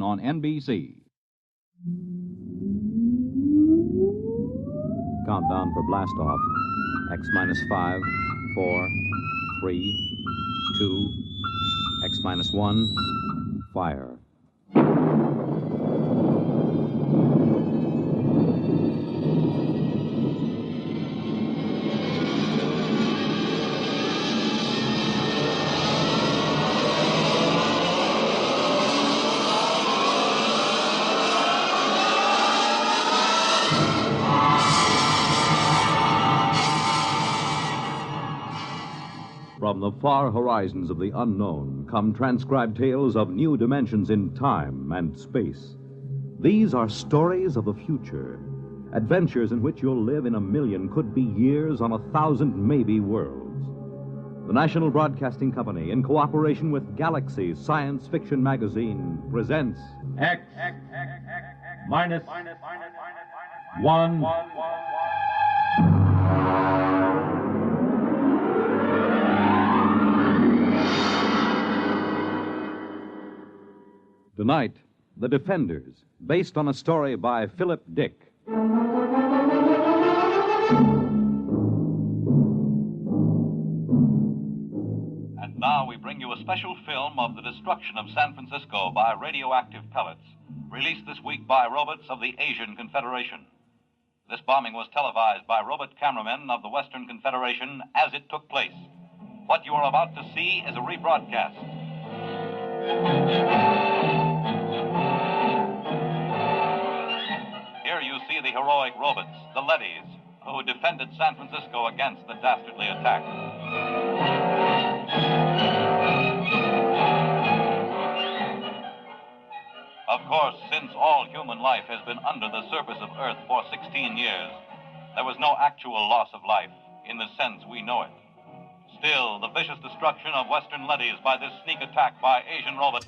on NBC. Countdown for blast off. X minus 5, 4, 3, 2, X minus 1, fire. From the far horizons of the unknown come transcribed tales of new dimensions in time and space. These are stories of the future, adventures in which you'll live in a million, could be years, on 1,000 maybe worlds. The National Broadcasting Company, in cooperation with Galaxy Science Fiction Magazine, presents X minus 1. Tonight, The Defenders, based on a story by Philip Dick. And now we bring you a special film of the destruction of San Francisco by radioactive pellets, released this week by robots of the Asian Confederation. This bombing was televised by robot cameramen of the Western Confederation as it took place. What you are about to see is a rebroadcast. Here you see the heroic robots, the leadys, who defended San Francisco against the dastardly attack. Of course, since all human life has been under the surface of Earth for 16 years, there was no actual loss of life in the sense we know it. Still, the vicious destruction of Western leadys by this sneak attack by Asian robots.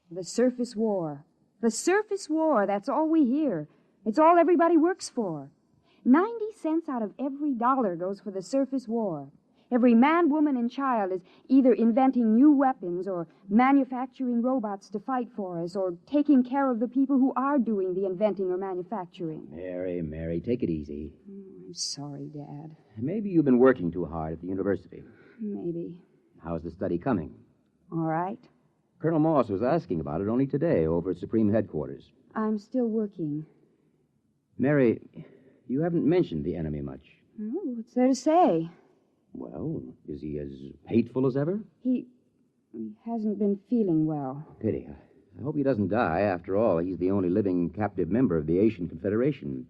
The surface war. The surface war, that's all we hear. It's all everybody works for. 90 cents out of every dollar goes for the surface war. Every man, woman, and child is either inventing new weapons or manufacturing robots to fight for us or taking care of the people who are doing the inventing or manufacturing. Mary, take it easy. I'm sorry, Dad. Maybe you've been working too hard at the university. Maybe. How's the study coming? All right. Colonel Moss was asking about it only today over at Supreme Headquarters. I'm still working. Mary, you haven't mentioned the enemy much. Oh, what's there to say? Well, is he as hateful as ever? He hasn't been feeling well. Pity. I hope he doesn't die. After all, he's the only living captive member of the Asian Confederation.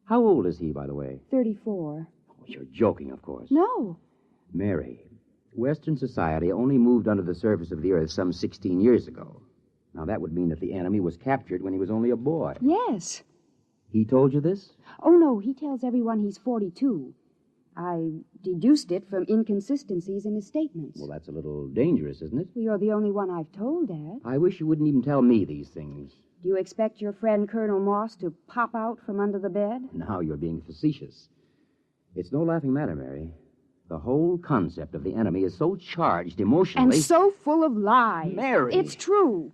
How old is he, by the way? 34. Oh, you're joking, of course. No. Mary, Western society only moved under the surface of the Earth some 16 years ago. Now, that would mean that the enemy was captured when he was only a boy. Yes. He told you this? Oh, no, he tells everyone he's 42. I deduced it from inconsistencies in his statements. Well, that's a little dangerous, isn't it? Well, you're the only one I've told, Dad. I wish you wouldn't even tell me these things. Do you expect your friend Colonel Moss to pop out from under the bed? Now you're being facetious. It's no laughing matter, Mary. The whole concept of the enemy is so charged emotionally. And so full of lies. Mary! It's true.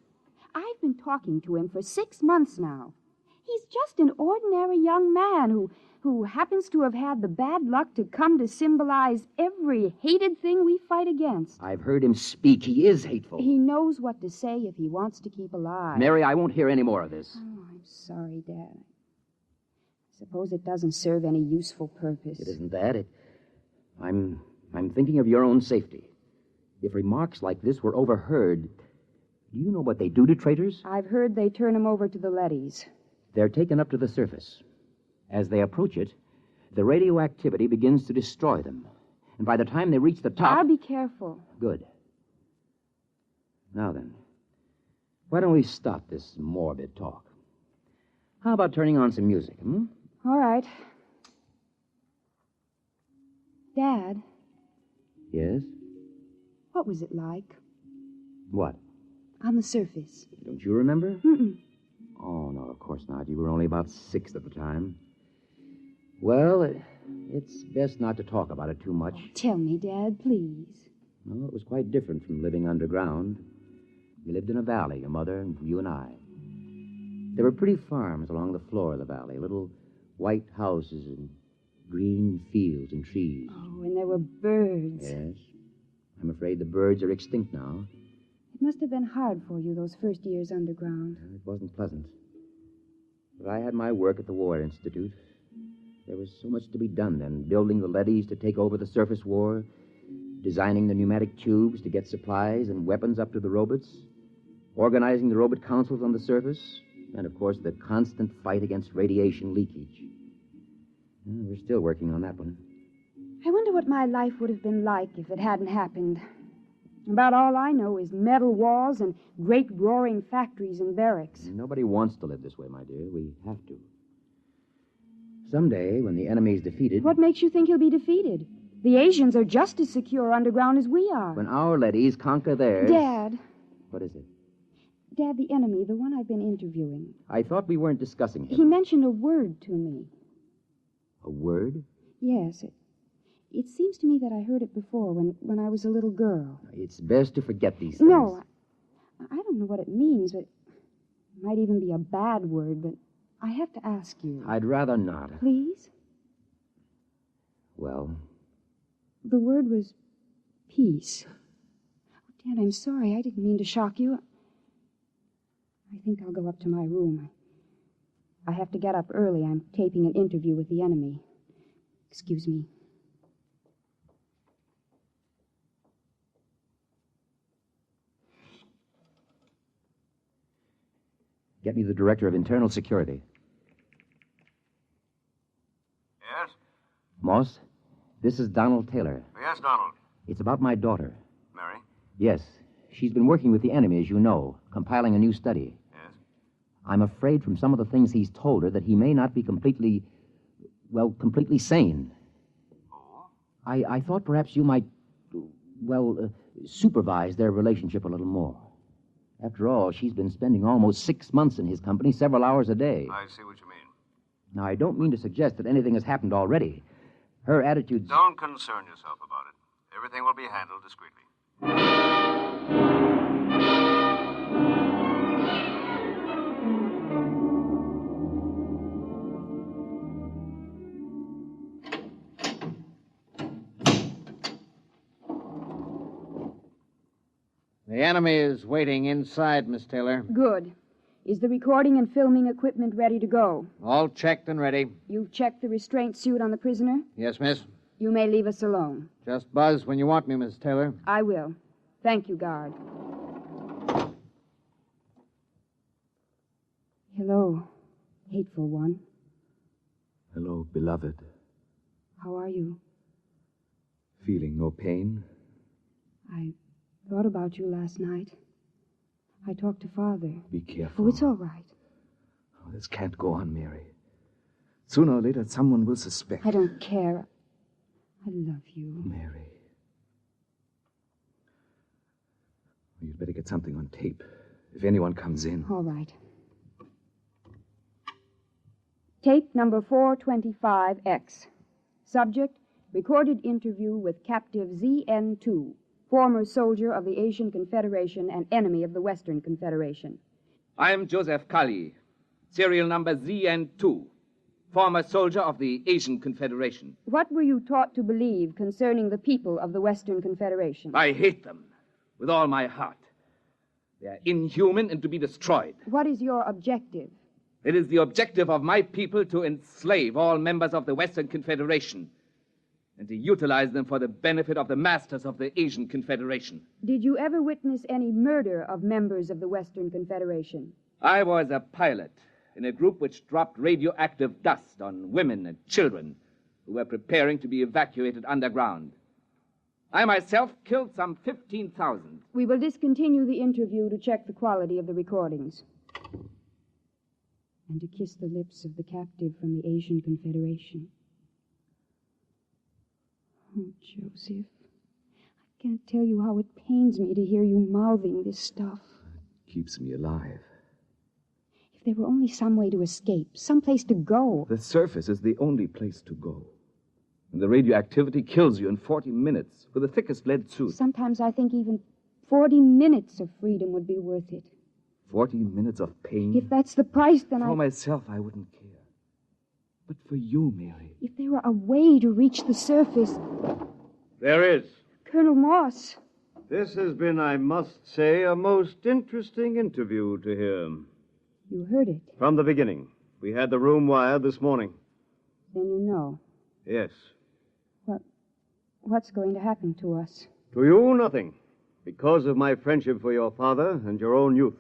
I've been talking to him for 6 months now. He's just an ordinary young man who happens to have had the bad luck to come to symbolize every hated thing we fight against. I've heard him speak. He is hateful. He knows what to say if he wants to keep alive. Mary, I won't hear any more of this. Oh, I'm sorry, Dad. I suppose it doesn't serve any useful purpose. It isn't that. I'm thinking of your own safety. If remarks like this were overheard, do you know what they do to traitors? I've heard they turn them over to the leadys. They're taken up to the surface. As they approach it, the radioactivity begins to destroy them. And by the time they reach the top... I'll be careful. Good. Now then, why don't we stop this morbid talk? How about turning on some music, All right. Dad, Yes? what was it like What? on the surface? Don't you remember? Mm-mm. Oh, no, of course not. You were only about 6 at the time. Well, it's best not to talk about it too much. Tell me, Dad, please. Well, it was quite different from living underground. We lived in a valley, your mother and you and I. There were pretty farms along the floor of the valley, little white houses and green fields and trees. Oh, and there were birds. Yes. I'm afraid the birds are extinct now. It must have been hard for you those first years underground. It wasn't pleasant. But I had my work at the War Institute. There was so much to be done then, building the leadys to take over the surface war, designing the pneumatic tubes to get supplies and weapons up to the robots, organizing the robot councils on the surface, and, of course, the constant fight against radiation leakage. We're still working on that one. I wonder what my life would have been like if it hadn't happened. About all I know is metal walls and great roaring factories and barracks. Nobody wants to live this way, my dear. We have to. Someday, when the enemy's defeated... What makes you think he'll be defeated? The Asians are just as secure underground as we are. When our leadys conquer theirs... Dad. What is it? Dad, the enemy, the one I've been interviewing. I thought we weren't discussing him. He mentioned a word to me. A word? Yes. It seems to me that I heard it before when I was a little girl. It's best to forget these things. No, I don't know what it means, but it might even be a bad word, but I have to ask you. I'd rather not. Please? Well? The word was peace. Oh, Dad, I'm sorry. I didn't mean to shock you. I think I'll go up to my room. I have to get up early. I'm taping an interview with the enemy. Excuse me. Get me the Director of Internal Security. Yes? Moss, this is Donald Taylor. Yes, Donald. It's about my daughter. Mary? Yes. She's been working with the enemy, as you know, compiling a new study. Yes? I'm afraid from some of the things he's told her that he may not be completely sane. Oh? I thought perhaps you might, supervise their relationship a little more. After all, she's been spending almost 6 months in his company, several hours a day. I see what you mean. Now, I don't mean to suggest that anything has happened already. Her attitude's... Don't concern yourself about it. Everything will be handled discreetly. The enemy is waiting inside, Miss Taylor. Good. Is the recording and filming equipment ready to go? All checked and ready. You've checked the restraint suit on the prisoner? Yes, miss. You may leave us alone. Just buzz when you want me, Miss Taylor. I will. Thank you, guard. Hello, hateful one. Hello, beloved. How are you? Feeling no pain? I thought about you last night. I talked to Father. Be careful. Oh, it's all right. Oh, this can't go on, Mary. Sooner or later, someone will suspect. I don't care. I love you. Mary. You'd better get something on tape. If anyone comes in. All right. Tape number 425X. Subject, recorded interview with captive ZN2, former soldier of the Asian Confederation and enemy of the Western Confederation. I'm Joseph Kali, serial number ZN2, former soldier of the Asian Confederation. What were you taught to believe concerning the people of the Western Confederation? I hate them with all my heart. They are inhuman and to be destroyed. What is your objective? It is the objective of my people to enslave all members of the Western Confederation and to utilize them for the benefit of the masters of the Asian Confederation. Did you ever witness any murder of members of the Western Confederation? I was a pilot in a group which dropped radioactive dust on women and children who were preparing to be evacuated underground. I myself killed some 15,000. We will discontinue the interview to check the quality of the recordings. And to kiss the lips of the captive from the Asian Confederation. Oh, Joseph, I can't tell you how it pains me to hear you mouthing this stuff. It keeps me alive. If there were only some way to escape, some place to go. The surface is the only place to go. And the radioactivity kills you in 40 minutes with the thickest lead suit. Sometimes I think even 40 minutes of freedom would be worth it. 40 minutes of pain? If that's the price, then For myself, I wouldn't care. But for you, Mary. If there were a way to reach the surface... There is. Colonel Moss. This has been, I must say, a most interesting interview to hear. You heard it. From the beginning. We had the room wired this morning. Then you know. Yes. What's going to happen to us? To you, nothing. Because of my friendship for your father and your own youth.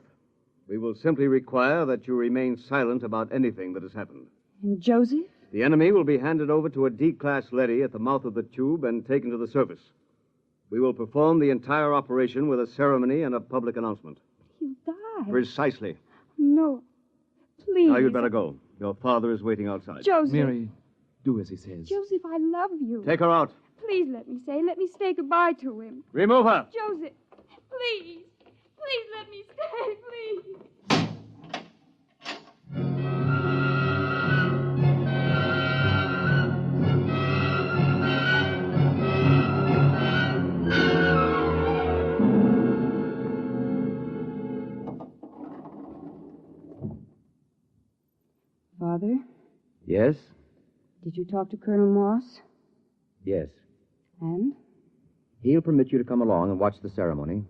We will simply require that you remain silent about anything that has happened. And Joseph? The enemy will be handed over to a D-class leady at the mouth of the tube and taken to the surface. We will perform the entire operation with a ceremony and a public announcement. He'll die. Precisely. No. Please. Now you'd better go. Your father is waiting outside. Joseph. Mary, do as he says. Joseph, I love you. Take her out. Please let me say goodbye to him. Remove her. Joseph, please. Please let me stay, please. Father, Yes? did you talk to Colonel Moss? Yes. And? He'll permit you to come along and watch the ceremony,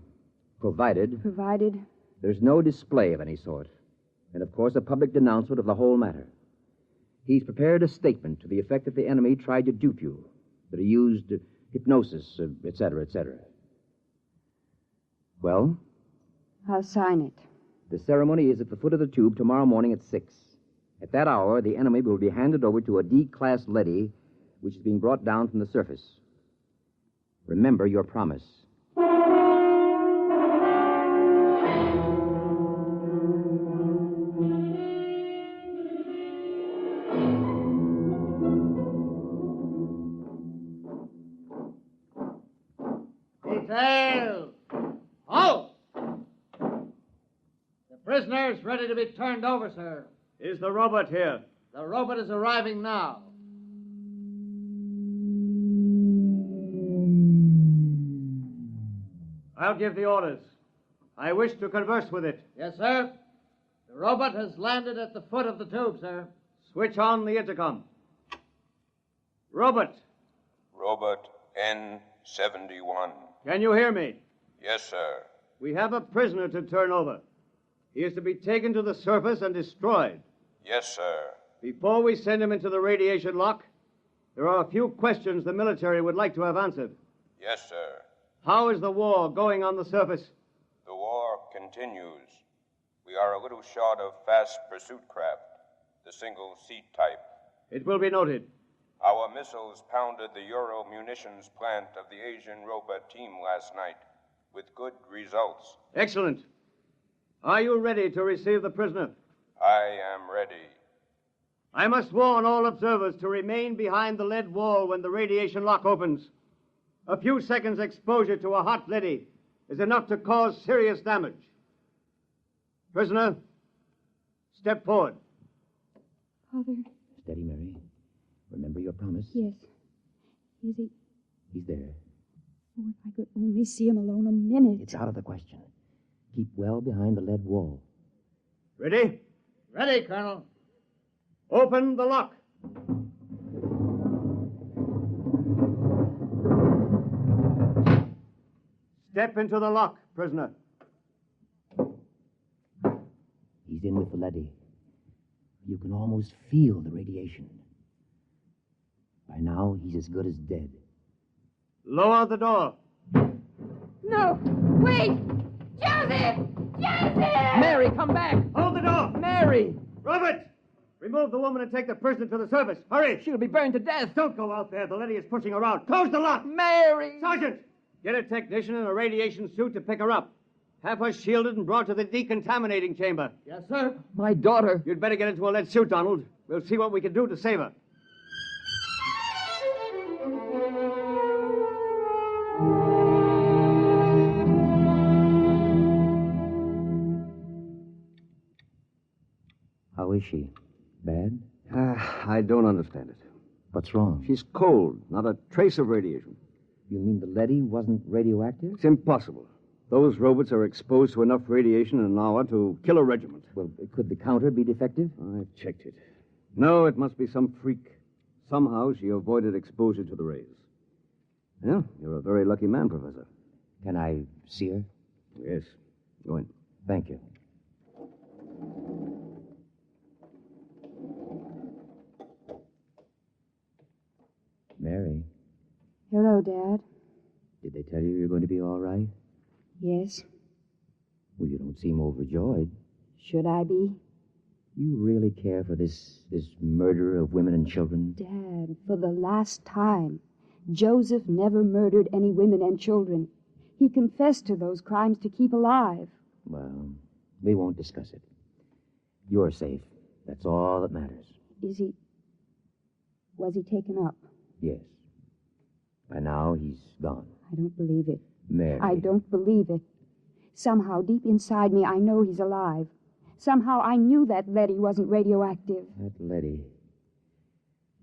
provided Provided? there's no display of any sort, and of course a public denouncement of the whole matter. He's prepared a statement to the effect that the enemy tried to dupe you, that he used hypnosis, etc., etc. Well, I'll sign it. the ceremony is at the foot of the tube tomorrow morning at 6. At that hour, the enemy will be handed over to a D-class leady, which is being brought down from the surface. Remember your promise. Details! Halt! The prisoner is ready to be turned over, sir. Is the robot here? The robot is arriving now. I'll give the orders. I wish to converse with it. Yes, sir. The robot has landed at the foot of the tube, sir. Switch on the intercom. Robot, Robot N71. can you hear me? Yes, sir. We have a prisoner to turn over. He is to be taken to the surface and destroyed. Yes, sir. Before we send him into the radiation lock, there are a few questions the military would like to have answered. Yes, sir. How is the war going on the surface? The war continues. We are a little short of fast pursuit craft, the single-seat type. It will be noted. Our missiles pounded the Euro munitions plant of the Asian robot team last night with good results. Excellent. Are you ready to receive the prisoner? I am ready. I must warn all observers to remain behind the lead wall when the radiation lock opens. A few seconds' exposure to a hot leady is enough to cause serious damage. Prisoner, step forward. Father. Steady, Mary. Remember your promise? Yes. Is he? He's there. Oh, if I could only see him alone a minute. It's out of the question. Keep well behind the lead wall. Ready? Ready, Colonel. Open the lock. Step into the lock, prisoner. He's in with the leady. You can almost feel the radiation. By now, he's as good as dead. Lower the door. No! Wait! Joseph! Joseph! Mary, come back! Hold the door! Mary! Robert! Remove the woman and take the prisoner to the surface. Hurry! She'll be burned to death. Don't go out there. The lady is pushing her out. Close the lock! Mary! Sergeant! Get a technician in a radiation suit to pick her up. Have her shielded and brought to the decontaminating chamber. Yes, sir. My daughter. You'd better get into a lead suit, Donald. We'll see what we can do to save her. How is she? Bad? I don't understand it. What's wrong? She's cold. Not a trace of radiation. You mean the leady wasn't radioactive? It's impossible. Those robots are exposed to enough radiation in an hour to kill a regiment. Well, could the counter be defective? I've checked it. No, it must be some freak. Somehow she avoided exposure to the rays. Yeah, you're a very lucky man, Professor. Can I see her? Yes. Go in. Thank you. Mary, Hello, Dad. did they tell you you're going to be all right? Yes. Well, you don't seem overjoyed. Should I be? You really care for this murder of women and children? Dad, for the last time, Joseph never murdered any women and children. He confessed to those crimes to keep alive. Well, we won't discuss it. You're safe. That's all that matters. Was he taken up? Yes. By now, he's gone. I don't believe it. Mary. I don't believe it. Somehow, deep inside me, I know he's alive. Somehow, I knew that leady wasn't radioactive. That Letty.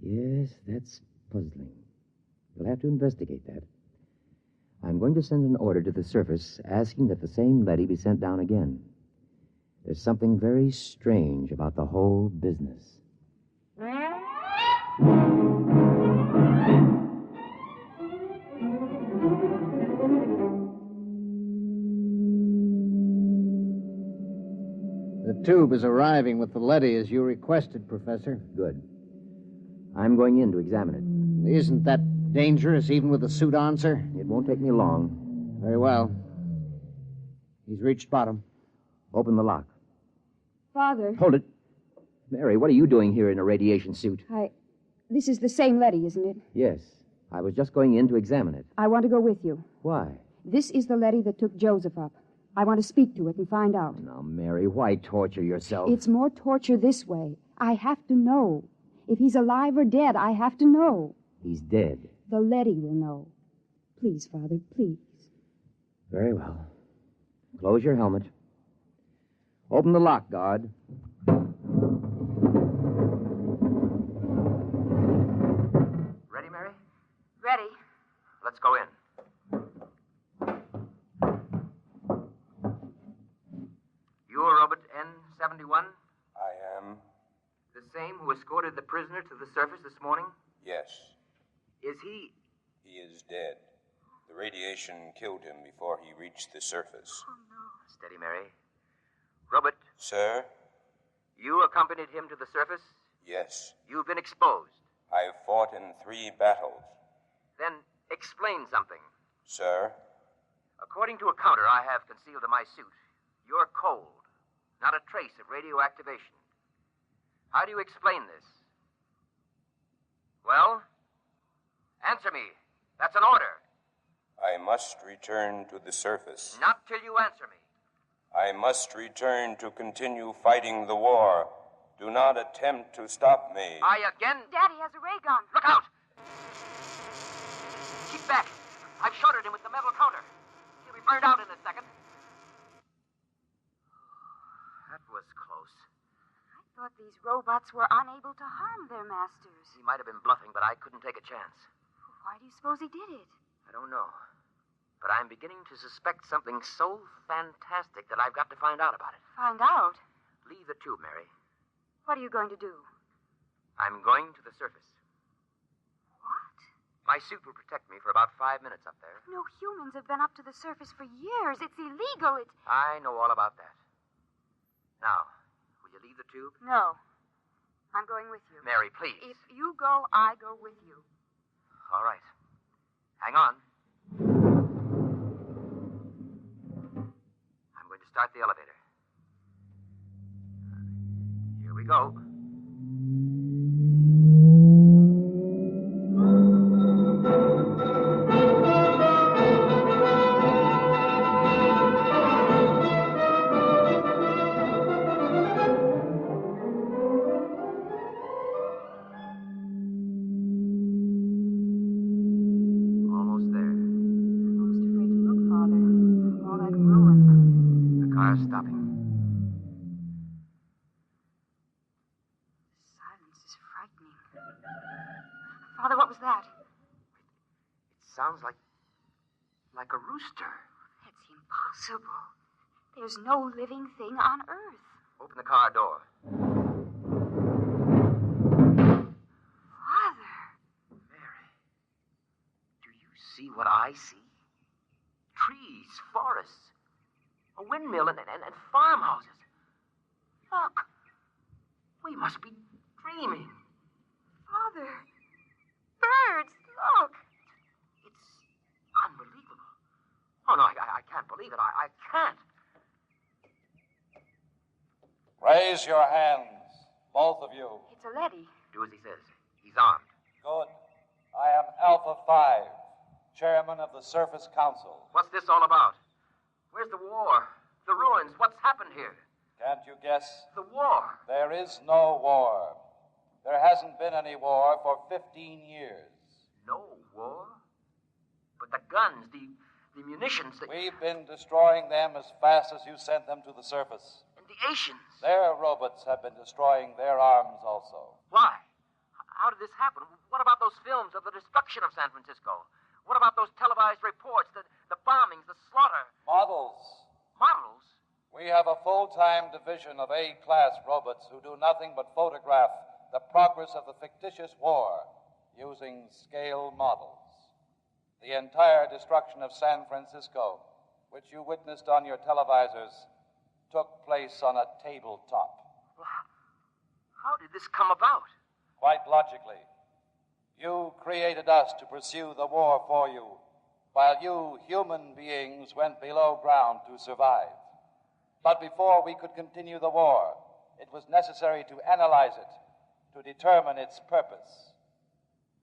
Yes, that's puzzling. We'll have to investigate that. I'm going to send an order to the surface asking that the same leady be sent down again. There's something very strange about the whole business. The tube is arriving with the leady as you requested, Professor. Good. I'm going in to examine it. Isn't that dangerous, even with the suit on, sir? It won't take me long. Very well. He's reached bottom. Open the lock. Father. Hold it. Mary, what are you doing here in a radiation suit? This is the same leady, isn't it? Yes. I was just going in to examine it. I want to go with you. Why? This is the leady that took Joseph up. I want to speak to it and find out. Now, Mary, why torture yourself? It's more torture this way. I have to know. If he's alive or dead, I have to know. He's dead. The leady will know. Please, Father, please. Very well. Close your helmet. Open the lock, guard. Ready, Mary? Ready. Let's go in. You're Robert N-71? I am. The same who escorted the prisoner to the surface this morning? Yes. Is he... He is dead. The radiation killed him before he reached the surface. Oh, no. Steady, Mary. Robert, Sir? you accompanied him to the surface? Yes. You've been exposed. I've fought in 3 battles. Then explain something. Sir? According to a counter I have concealed in my suit, you're cold. Not a trace of radioactivation. How do you explain this? Well? Answer me. That's an order. I must return to the surface. Not till you answer me. I must return to continue fighting the war. Do not attempt to stop me. Daddy has a ray gun. Look out! Keep back. I've shorted him with the metal counter. He'll be burned out in a second. That was close. I thought these robots were unable to harm their masters. He might have been bluffing, but I couldn't take a chance. Why do you suppose he did it? I don't know. But I'm beginning to suspect something so fantastic that I've got to find out about it. Find out? Leave the tube, Mary. What are you going to do? I'm going to the surface. What? My suit will protect me for about 5 minutes up there. No humans have been up to the surface for years. It's illegal. I know all about that. Now, will you leave the tube? No. I'm going with you. Mary, please. If you go, I go with you. All right. Hang on. I'm going to start the elevator. Here we go. Almost there. I'm almost afraid to look, Father. All that ruin. The car's stopping. Silence is frightening. Father, what was that? It sounds like a rooster. That's impossible. There's no living thing on Earth. Open the car door. Father. Mary, do you see what I see? Trees, forests, a windmill, and farmhouses. Look, we must be dreaming. Father. Birds, look. It's unbelievable. Oh, no, I can't believe it. I can't. Raise your hands, both of you. It's a leady. Do as he says. He's armed. Good. I am Alpha 5, chairman of the Surface Council. What's this all about? Where's the war? The ruins? What's happened here? Can't you guess? The war. There is no war. There hasn't been any war for 15 years. No war? But the guns, the munitions, We've been destroying them as fast as you sent them to the surface. And the Asians. Their robots have been destroying their arms also. Why? How did this happen? What about those films of the destruction of San Francisco? What about those televised reports, the bombings, the slaughter? Models. Models? We have a full-time division of A-class robots who do nothing but photograph the progress of the fictitious war using scale models. The entire destruction of San Francisco, which you witnessed on your televisors, took place on a tabletop. Well, how did this come about? Quite logically. You created us to pursue the war for you, while you, human beings, went below ground to survive. But before we could continue the war, it was necessary to analyze it, to determine its purpose.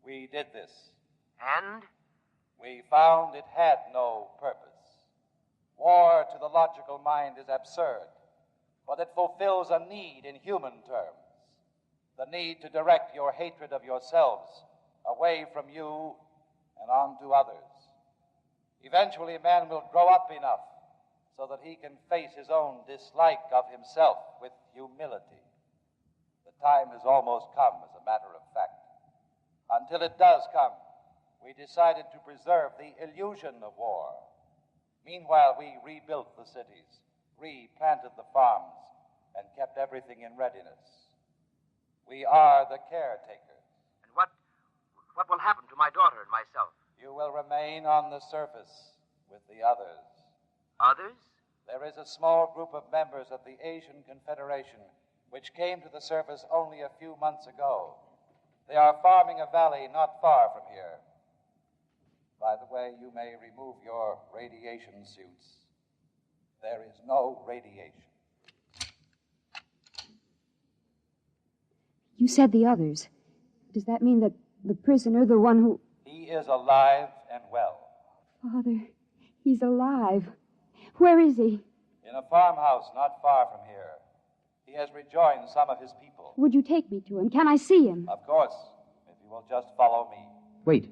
We did this. And? We found it had no purpose. War, to the logical mind, is absurd, but it fulfills a need in human terms. The need to direct your hatred of yourselves away from you and onto others. Eventually, man will grow up enough so that he can face his own dislike of himself with humility. The time has almost come, as a matter of fact. Until it does come, we decided to preserve the illusion of war. Meanwhile, we rebuilt the cities, replanted the farms, and kept everything in readiness. We are the caretakers. And what will happen to my daughter and myself? You will remain on the surface with the others. Others? There is a small group of members of the Asian Confederation which came to the surface only a few months ago. They are farming a valley not far from here. By the way, you may remove your radiation suits. There is no radiation. You said the others. Does that mean that the prisoner, the one who... He is alive and well. Father, he's alive. Where is he? In a farmhouse not far from here. He has rejoined some of his people. Would you take me to him? Can I see him? Of course, if you will just follow me. Wait.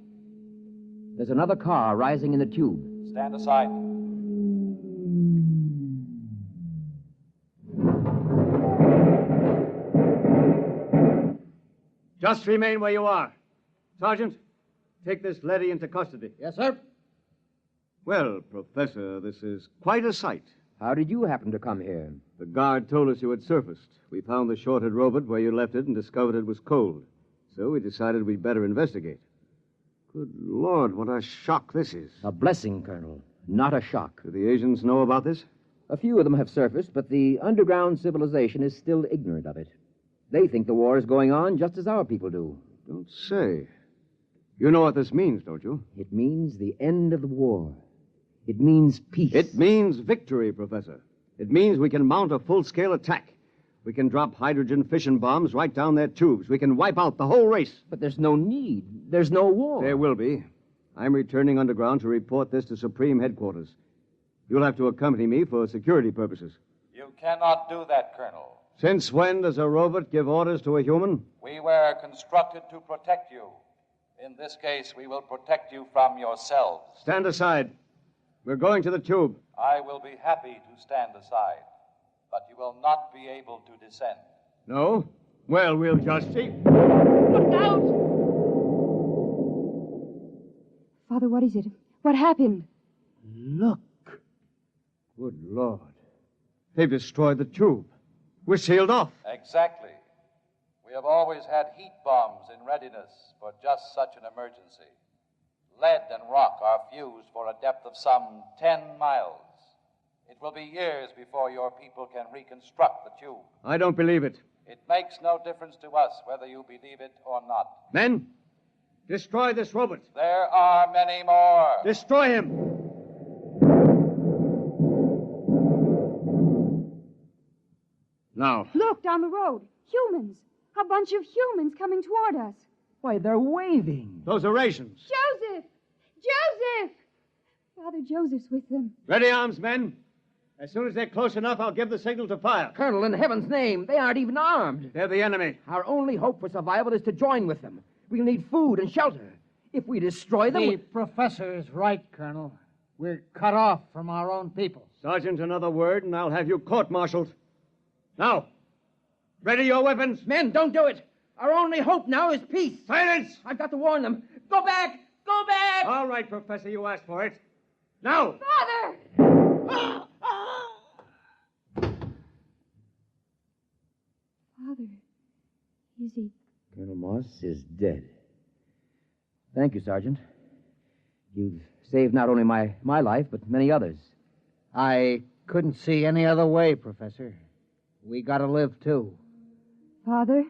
There's another car rising in the tube. Stand aside. Just remain where you are. Sergeant, take this leady into custody. Yes, sir. Well, Professor, this is quite a sight. How did you happen to come here? The guard told us you had surfaced. We found the shorted robot where you left it and discovered it was cold. So we decided we'd better investigate. Good Lord, what a shock this is. A blessing, Colonel, not a shock. Do the Asians know about this? A few of them have surfaced, but the underground civilization is still ignorant of it. They think the war is going on just as our people do. Don't say. You know what this means, don't you? It means the end of the war. It means peace. It means victory, Professor. It means we can mount a full-scale attack. We can drop hydrogen fission bombs right down their tubes. We can wipe out the whole race. But there's no need. There's no war. There will be. I'm returning underground to report this to Supreme Headquarters. You'll have to accompany me for security purposes. You cannot do that, Colonel. Since when does a robot give orders to a human? We were constructed to protect you. In this case, we will protect you from yourselves. Stand aside. We're going to the tube. I will be happy to stand aside, but you will not be able to descend. No? Well, we'll just see. Look out! Father, what is it? What happened? Look. Good Lord. They've destroyed the tube. We're sealed off. Exactly. We have always had heat bombs in readiness for just such an emergency. Lead and rock are fused for a depth of some 10 miles. It will be years before your people can reconstruct the tube. I don't believe it. It makes no difference to us whether you believe it or not. Men, destroy this robot. There are many more. Destroy him. Now. Look, down the road. Humans. A bunch of humans coming toward us. Why, they're waving. Those are rations. Joseph! Joseph! Father Joseph's with them. Ready arms, men. As soon as they're close enough, I'll give the signal to fire. Colonel, in heaven's name, they aren't even armed. They're the enemy. Our only hope for survival is to join with them. We'll need food and shelter. If we destroy them... The professor is right, Colonel. We're cut off from our own people. Sergeant, another word, and I'll have you court-martialed. Now, ready your weapons. Men, don't do it. Our only hope now is peace. Silence! I've got to warn them. Go back! Go back! All right, Professor, you asked for it. Now! Father! Father, is he... Colonel Moss is dead. Thank you, Sergeant. You've saved not only my life, but many others. I couldn't see any other way, Professor. We gotta live, too. Father,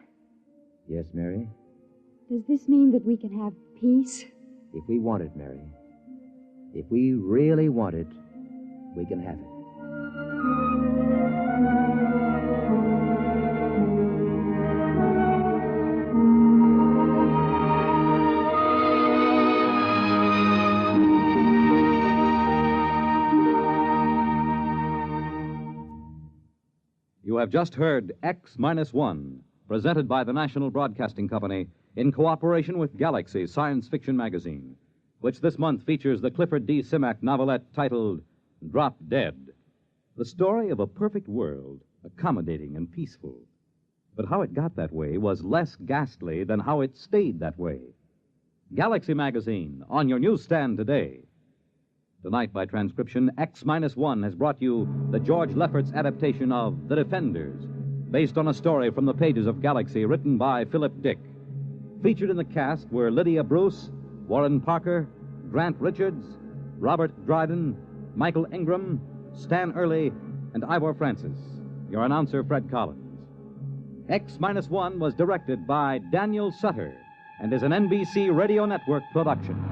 Yes, Mary? does this mean that we can have peace? If we want it, Mary. If we really want it, we can have it. You have just heard X-1, presented by the National Broadcasting Company in cooperation with Galaxy Science Fiction Magazine, which this month features the Clifford D. Simak novelette titled Drop Dead, the story of a perfect world, accommodating and peaceful. But how it got that way was less ghastly than how it stayed that way. Galaxy Magazine, on your newsstand today. Tonight, by transcription, X-1 has brought you the George Lefferts adaptation of The Defenders, based on a story from the pages of Galaxy written by Philip Dick. Featured in the cast were Lydia Bruce, Warren Parker, Grant Richards, Robert Dryden, Michael Ingram, Stan Early, and Ivor Francis. Your announcer, Fred Collins. X-1 was directed by Daniel Sutter and is an NBC Radio Network production.